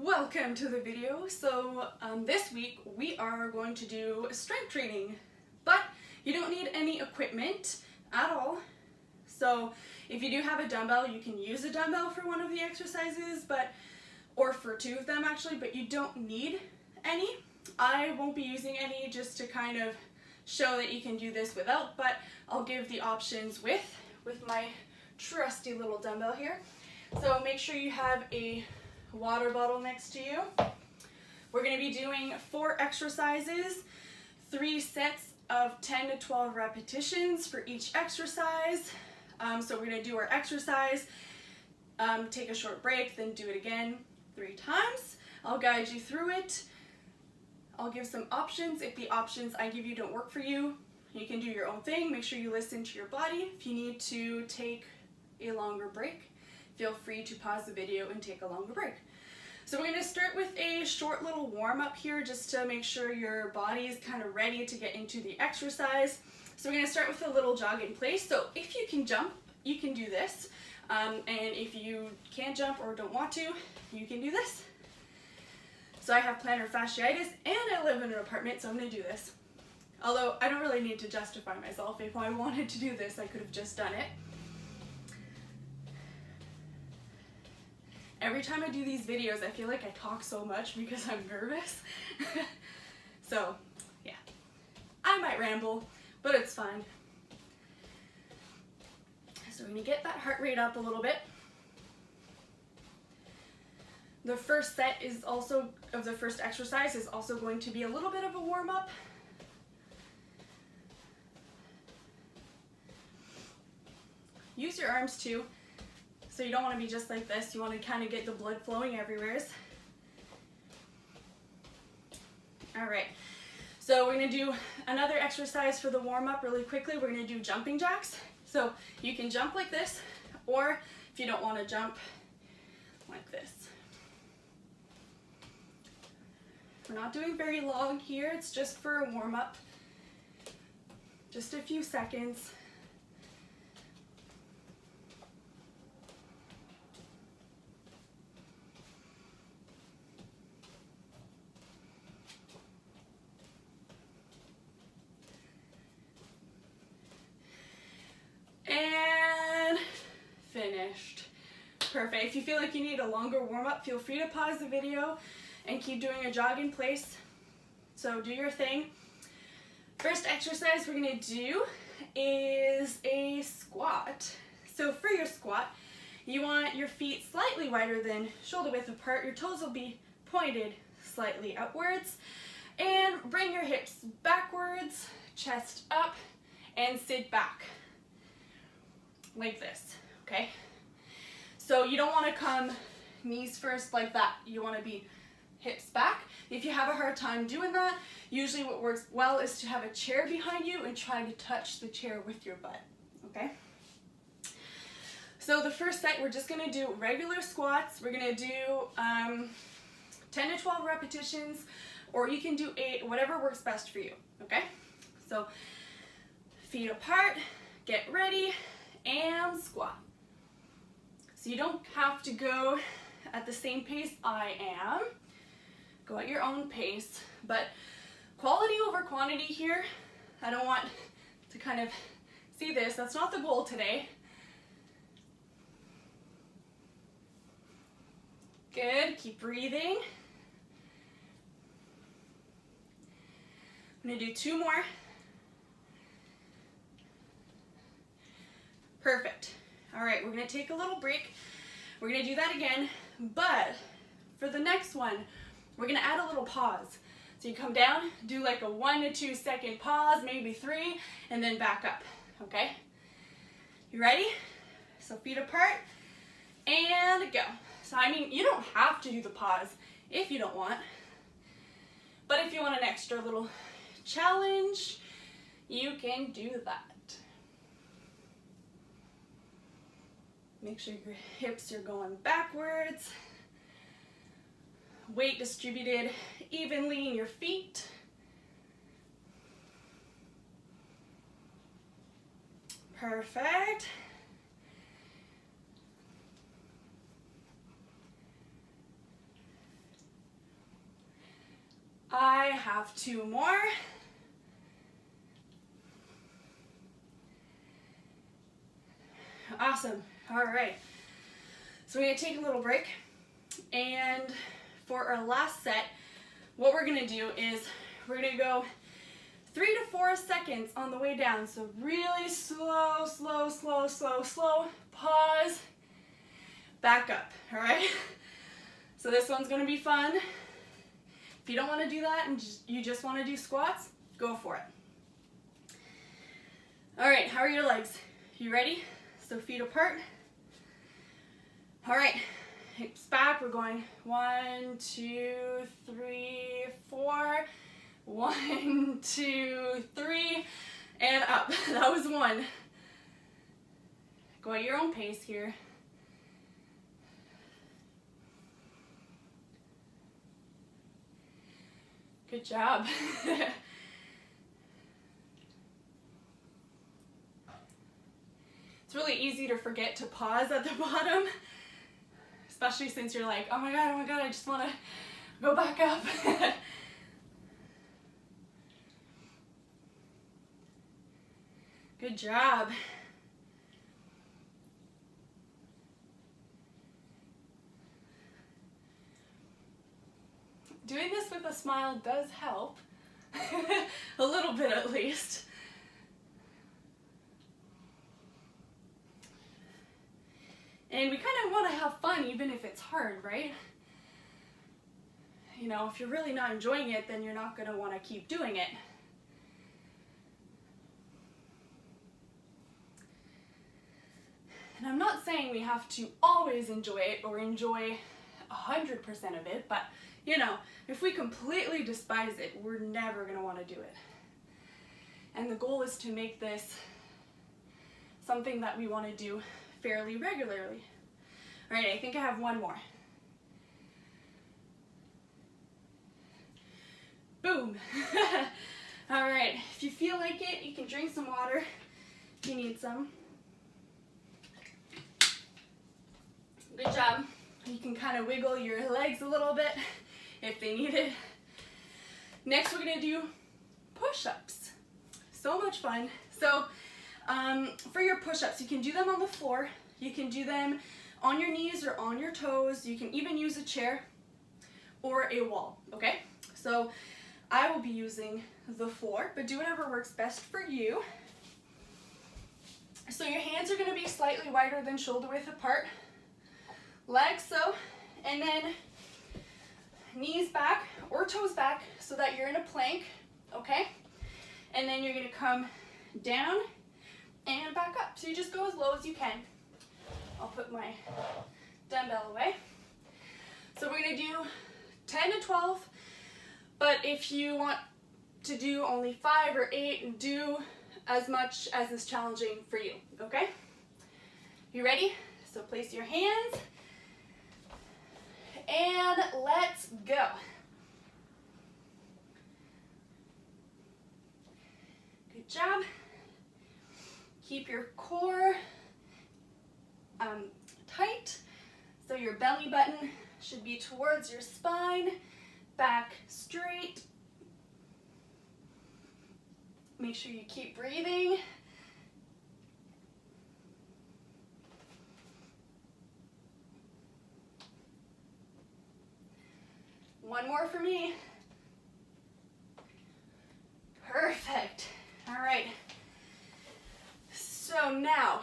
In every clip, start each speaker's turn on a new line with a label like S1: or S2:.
S1: Welcome to the video. So this week we are going to do strength training, but you don't need any equipment at all. So if you do have a dumbbell, you can use a dumbbell for one of the exercises, or for two of them actually, but you don't need any. I won't be using any, just to kind of show that you can do this without, but I'll give the options with my trusty little dumbbell here. So make sure you have a water bottle next to you. We're going to be doing 4 exercises, 3 sets of 10 to 12 repetitions for each exercise. So we're going to do our exercise, take a short break, then do it again 3 times. I'll guide you through it. I'll give some options. If the options I give you don't work for you, you can do your own thing. Make sure you listen to your body. If you need to take a longer break, feel free to pause the video and take a longer break. So we're going to start with a short little warm-up here, just to make sure your body is kind of ready to get into the exercise. So we're going to start with a little jog in place. So if you can jump, you can do this. And if you can't jump or don't want to, you can do this. So I have plantar fasciitis and I live in an apartment, so I'm going to do this. Although I don't really need to justify myself. If I wanted to do this, I could have just done it. Every time I do these videos, I feel like I talk so much because I'm nervous. So, yeah. I might ramble, but it's fine. So we're going to get that heart rate up a little bit. The first set is also, of the first exercise, is also going to be a little bit of a warm-up. Use your arms too. So you don't want to be just like this, you want to kind of get the blood flowing everywhere. Alright, so we're going to do another exercise for the warm-up really quickly. We're going to do jumping jacks. So you can jump like this, or if you don't want to jump, like this. We're not doing very long here, it's just for a warm-up. Just a few seconds. And finished. Perfect. If you feel like you need a longer warm-up, feel free to pause the video and keep doing a jog in place. So do your thing. First exercise we're going to do is a squat. So for your squat, you want your feet slightly wider than shoulder width apart. Your toes will be pointed slightly outwards. And bring your hips backwards, chest up, and sit back. Like this, okay? So you don't want to come knees first like that. You want to be hips back. If you have a hard time doing that, usually what works well is to have a chair behind you and try to touch the chair with your butt, okay? So the first set, we're just going to do regular squats. We're going to do 10 to 12 repetitions, or you can do 8, whatever works best for you, okay? So feet apart, get ready, and squat. So you don't have to go at the same pace I am. Go at your own pace, but quality over quantity here. I don't want to kind of see this. That's not the goal today. Good, keep breathing. I'm gonna do 2 more. Perfect. All right, we're gonna take a little break. We're gonna do that again, but for the next one, we're gonna add a little pause. So you come down, do like a 1 to 2 second pause, maybe 3, and then back up, okay? You ready? So feet apart, and go. So I mean, you don't have to do the pause if you don't want, but if you want an extra little challenge, you can do that. Make sure your hips are going backwards. Weight distributed evenly in your feet. Perfect. I have 2 more. Awesome. All right. So we're going to take a little break. And for our last set, what we're going to do is we're going to go 3 to 4 seconds on the way down. So really slow, slow, slow, slow, slow. Pause. Back up. All right. So this one's going to be fun. If you don't want to do that and you just want to do squats, go for it. All right. How are your legs? You ready? So feet apart. All right. Hips back. We're going 1, 2, 3, 4. 1, 2, 3, and up. That was 1. Go at your own pace here. Good job. It's really easy to forget to pause at the bottom, especially since you're like, oh my God, I just want to go back up. Good job. Doing this with a smile does help, a little bit at least. And we kind of want to have fun even if it's hard, right? You know, if you're really not enjoying it, then you're not going to want to keep doing it. And I'm not saying we have to always enjoy it or enjoy 100% of it, but you know, if we completely despise it, we're never going to want to do it. And the goal is to make this something that we want to do fairly regularly. All right, I think I have 1 more. Boom. All right, if you feel like it, you can drink some water if you need some. Good job. You can kind of wiggle your legs a little bit if they need it. Next, we're gonna do push-ups. So much fun. So for your push-ups, you can do them on the floor. You can do them on your knees or on your toes. You can even use a chair or a wall, okay? So I will be using the floor, but do whatever works best for you. So your hands are gonna be slightly wider than shoulder width apart. Legs so, and then knees back or toes back so that you're in a plank, okay? And then you're gonna come down and back up. So you just go as low as you can. I'll put my dumbbell away. So we're gonna do 10 to 12, but if you want to do only 5 or 8, do as much as is challenging for you, okay? You ready? So place your hands. And let's go. Good job. Keep your core tight. So your belly button should be towards your spine, back straight. Make sure you keep breathing. One more for me. Perfect. All right. So now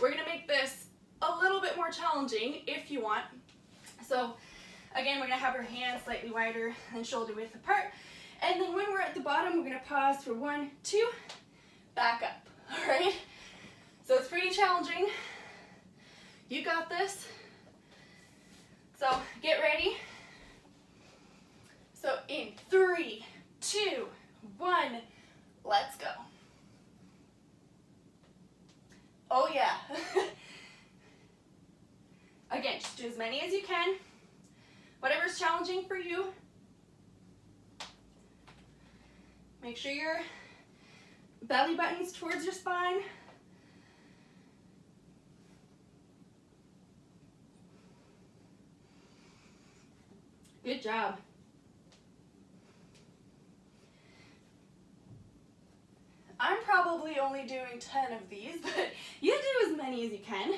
S1: we're gonna make this a little bit more challenging if you want. So again, we're gonna have our hands slightly wider than shoulder width apart. And then when we're at the bottom, we're gonna pause for 1, 2, back up. All right. So it's pretty challenging. You got this. So get ready. So in 3, 2, 1, let's go. Oh yeah. Again, just do as many as you can. Whatever's challenging for you. Make sure your belly button's towards your spine. Good job. probably only doing 10 of these, but you do as many as you can.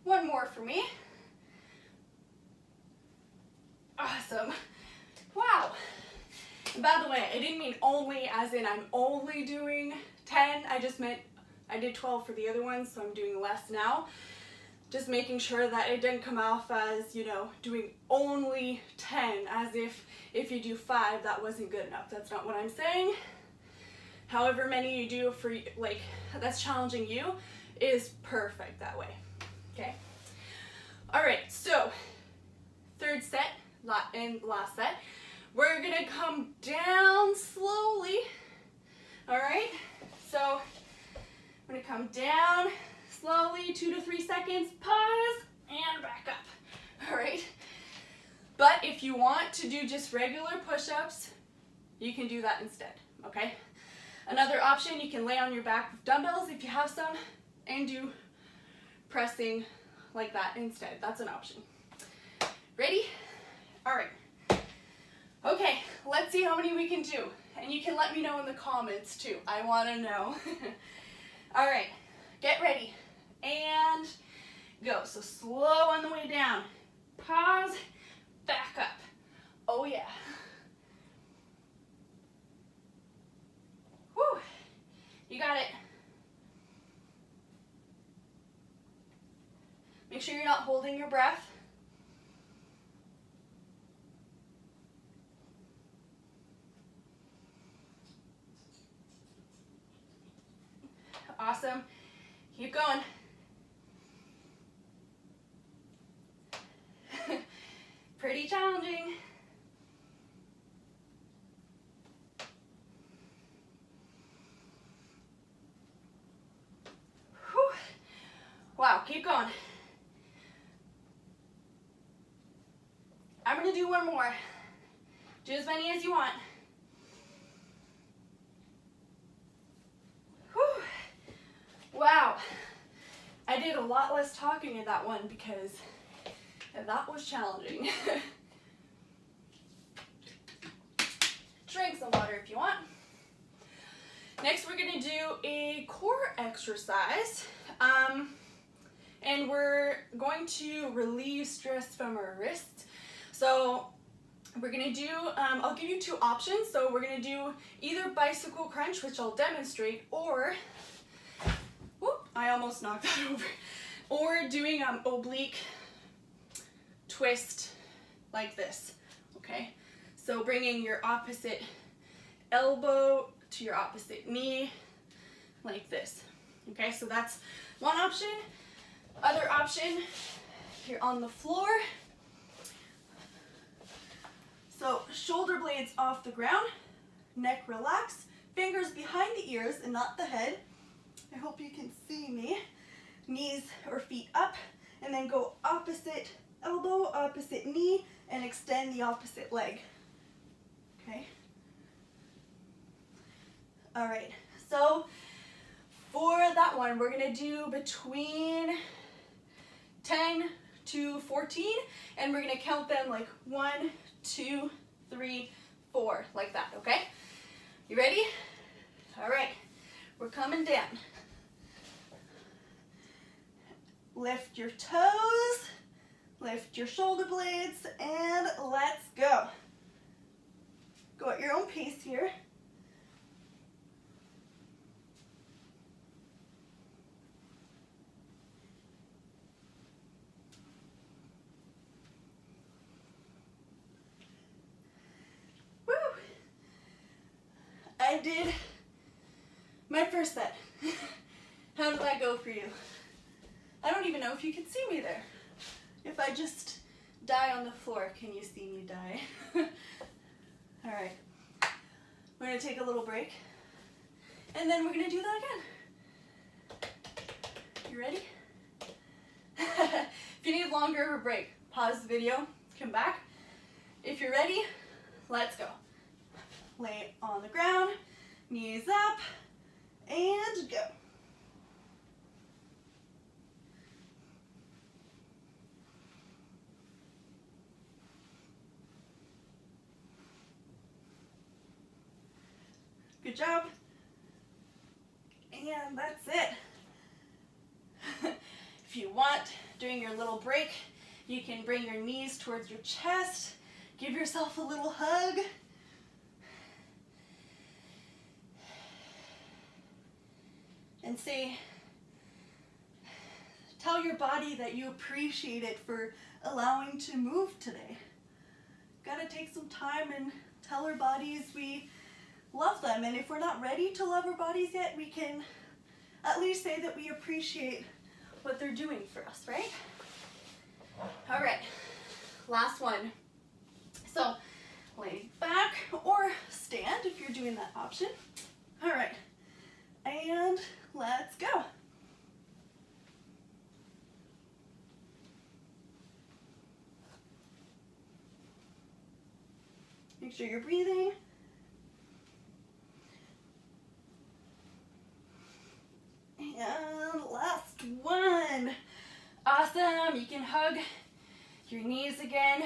S1: One more for me. Awesome. Wow. And by the way, I didn't mean only as in I'm only doing 10. I just meant I did 12 for the other ones, so I'm doing less now. Just making sure that it didn't come off as, you know, doing only 10, as if you do 5, that wasn't good enough. That's not what I'm saying. However many you do for, like, that's challenging you is perfect that way. Okay. All right, so third set and last set. We're gonna come down slowly. All right, so I'm gonna come down slowly, 2 to 3 seconds, pause, and back up. All right, but if you want to do just regular push-ups, you can do that instead, okay? Another option, you can lay on your back with dumbbells if you have some, and do pressing like that instead. That's an option. Ready? All right. Okay, let's see how many we can do. And you can let me know in the comments too. I want to know. All right, get ready. And go. So slow on the way down. Pause, back up. Oh yeah. Whew. You got it. Make sure you're not holding your breath. Awesome. Keep going. Pretty challenging. Whew. Wow, keep going. I'm going to do one more. Do as many as you want. Whew. Wow. I did a lot less talking in that one because that was challenging. Drink some water if you want. Next we're going to do a core exercise. And we're going to relieve stress from our wrists. So we're going to do, I'll give you two options. So we're going to do either bicycle crunch, which I'll demonstrate, or, whoop, I almost knocked that over, or doing oblique twist like this, okay? So bringing your opposite elbow to your opposite knee like this, okay? So that's one option. Other option, you're on the floor. So shoulder blades off the ground, neck relaxed, fingers behind the ears and not the head. I hope you can see me. Knees or feet up, and then go opposite elbow, opposite knee, and extend the opposite leg. Okay? All right, so for that one, we're gonna do between 10 to 14, and we're gonna count them like 1, 2, 3, 4, like that, okay? You ready? All right, we're coming down. Lift your toes, lift your shoulder blades, and let's go. Go at your own pace here. Woo! I did my first set. How did that go for you? I don't even know if you can see me there. If I just die on the floor, can you see me die? All right, we're gonna take a little break, and then we're gonna do that again. You ready? If you need longer of a break, pause the video, come back. If you're ready, let's go. Lay on the ground, knees up, and go. Good job. And that's it. If you want, during your little break, you can bring your knees towards your chest. Give yourself a little hug. And tell your body that you appreciate it for allowing to move today. Gotta take some time and tell our bodies we love them. And if we're not ready to love our bodies yet, we can at least say that we appreciate what they're doing for us, right? All right, last one. So lay back or stand if you're doing that option. All right, and let's go. Make sure you're breathing. And last one. Awesome. You can hug your knees again.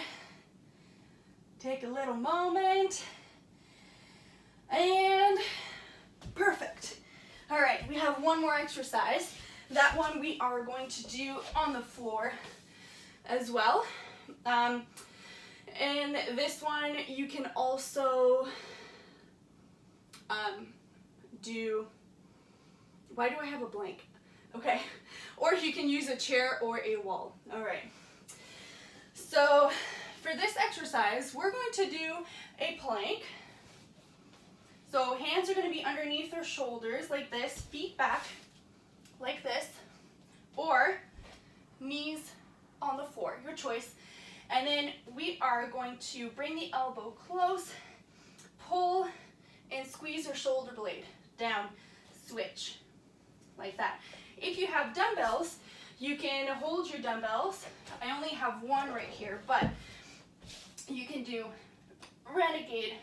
S1: Take a little moment. And perfect. All right, we have one more exercise. That one we are going to do on the floor as well. And this one you can also do, why do I have a blank? Okay, or you can use a chair or a wall. All right, so for this exercise, we're going to do a plank. So hands are going to be underneath our shoulders like this, feet back like this, or knees on the floor, your choice. And then we are going to bring the elbow close, pull, and squeeze your shoulder blade down, switch, like that. If you have dumbbells, you can hold your dumbbells. I only have one right here, but you can do renegade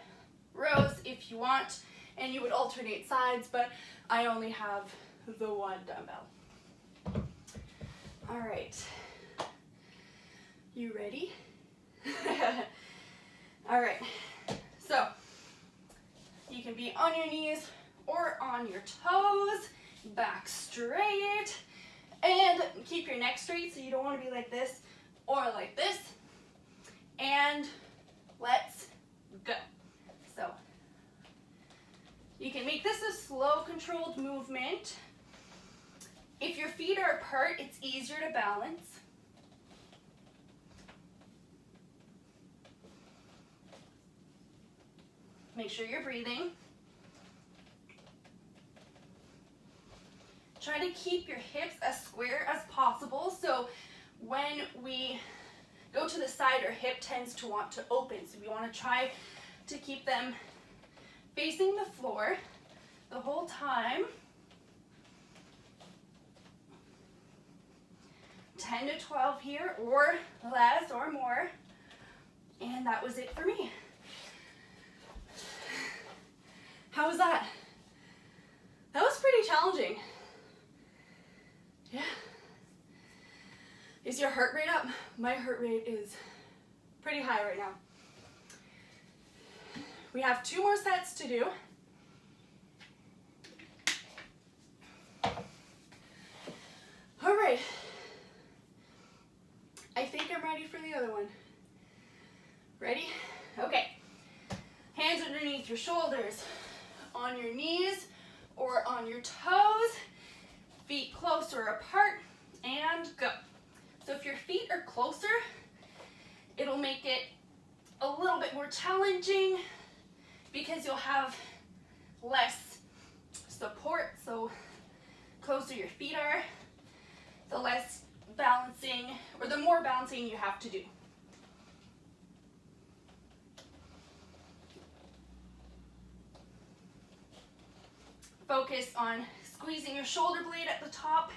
S1: rows if you want, and you would alternate sides, but I only have the one dumbbell. All right. You ready? All right, so you can be on your knees or on your toes, back straight, and keep your neck straight, so you don't want to be like this or like this, and let's go. So you can make this a slow, controlled movement. If your feet are apart, it's easier to balance. Make sure you're breathing. Try to keep your hips as square as possible, so when we go to the side, our hip tends to want to open. So we want to try to keep them facing the floor the whole time. 10 to 12 here, or less or more. And that was it for me. How was that? That was pretty challenging. Yeah. Is your heart rate up? My heart rate is pretty high right now. We have 2 more sets to do. All right. I think I'm ready for the other one. Ready? Okay. Hands underneath your shoulders, on your knees or on your toes, feet closer apart, and go. So if your feet are closer, it'll make it a little bit more challenging because you'll have less support. So closer your feet are, the less balancing, or the more balancing you have to do. Focus on squeezing your shoulder blade at the top.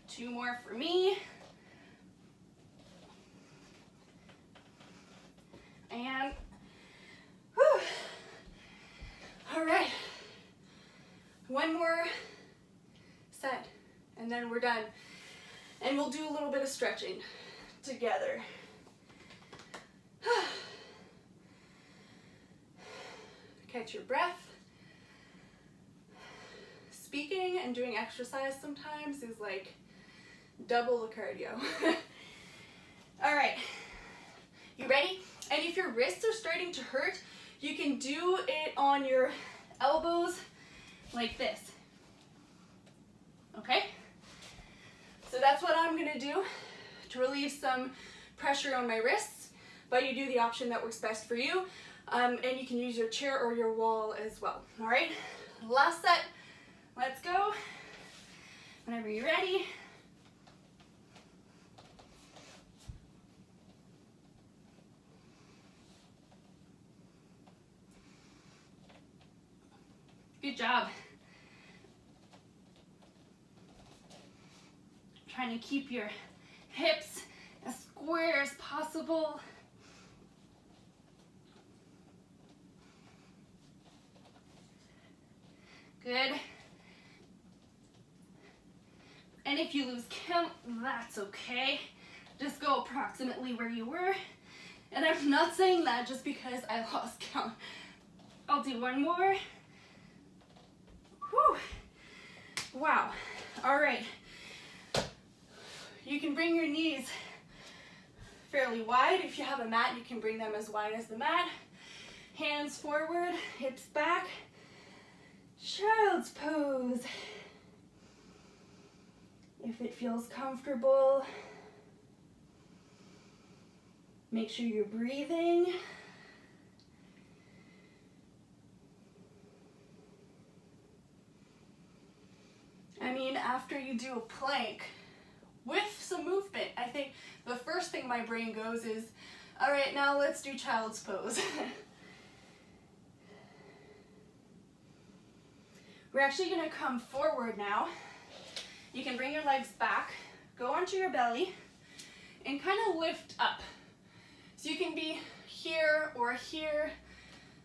S1: Two more for me. And, whew. All right. One more set, and then we're done. And we'll do a little bit of stretching together. catch your breath. Speaking and doing exercise sometimes is like double the cardio. All right, you ready? And if your wrists are starting to hurt, you can do it on your elbows like this. Okay? So that's what I'm gonna do to relieve some pressure on my wrists, but you do the option that works best for you. And you can use your chair or your wall as well. All right, last set, let's go. Whenever you're ready. Good job. Trying to keep your hips as square as possible. Good. And if you lose count, that's okay. Just go approximately where you were. And I'm not saying that just because I lost count. I'll do one more. Whew. Wow. All right. You can bring your knees fairly wide. If you have a mat, you can bring them as wide as the mat. Hands forward, hips back. Child's pose. If it feels comfortable, make sure you're breathing. I mean, after you do a plank with some movement, I think the first thing my brain goes is, all right, now let's do child's pose. We're actually gonna come forward now. You can bring your legs back, go onto your belly, and kind of lift up. So you can be here or here.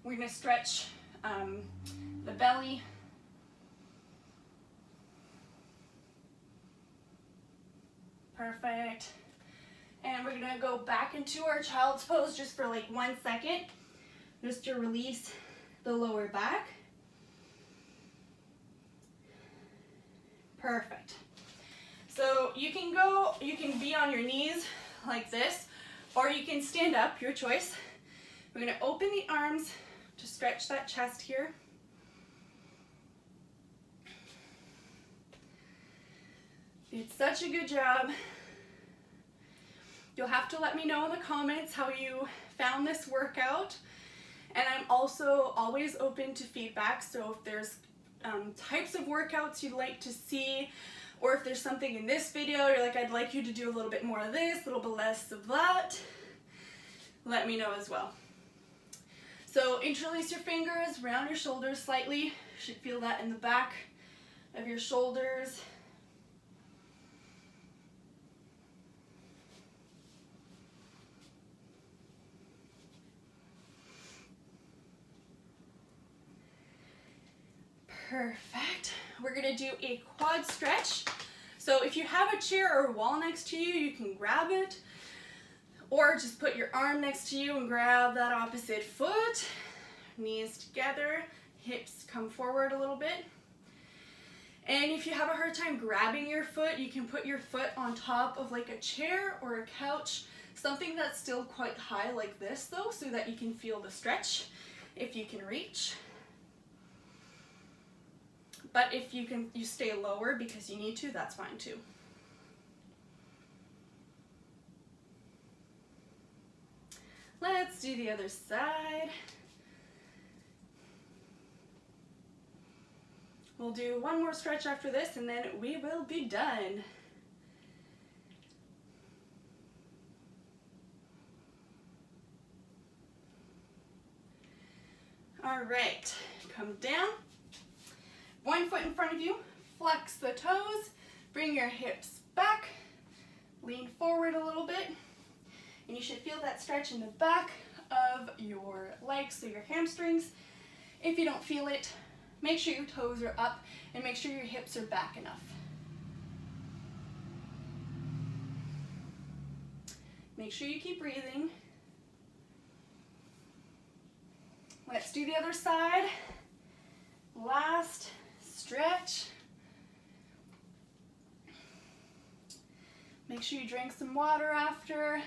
S1: We're gonna stretch the belly. Perfect. And we're gonna go back into our child's pose just for like 1 second, just to release the lower back. Perfect. So you can be on your knees like this, or you can stand up, your choice. We're gonna open the arms to stretch that chest here. Did such a good job. You'll have to let me know in the comments how you found this workout. And I'm also always open to feedback, so if there's types of workouts you'd like to see, or if there's something in this video you're like, I'd like you to do a little bit more of this, a little bit less of that, let me know as well. So interlace your fingers, round your shoulders slightly. You should feel that in the back of your shoulders. Perfect. We're gonna do a quad stretch. So if you have a chair or a wall next to you, you can grab it, or just put your arm next to you and grab that opposite foot. Knees together, hips come forward a little bit. And if you have a hard time grabbing your foot, you can put your foot on top of like a chair or a couch, something that's still quite high like this though, so that you can feel the stretch if you can reach. But if you stay lower because you need to, that's fine too. Let's do the other side. We'll do one more stretch after this and then we will be done. All right, come down. 1 foot in front of you, flex the toes, bring your hips back, lean forward a little bit, and you should feel that stretch in the back of your legs, so your hamstrings. If you don't feel it, make sure your toes are up and make sure your hips are back enough. Make sure you keep breathing. Let's do the other side. Last stretch. Make sure you drink some water after,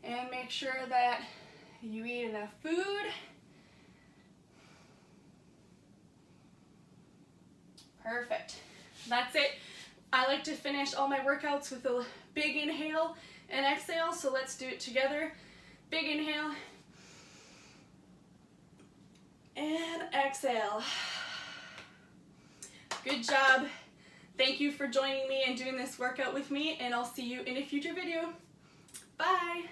S1: and make sure that you eat enough food. Perfect. That's it. I like to finish all my workouts with a big inhale and exhale, so let's do it together. Big inhale and exhale. Good job. Thank you for joining me and doing this workout with me, and I'll see you in a future video. Bye.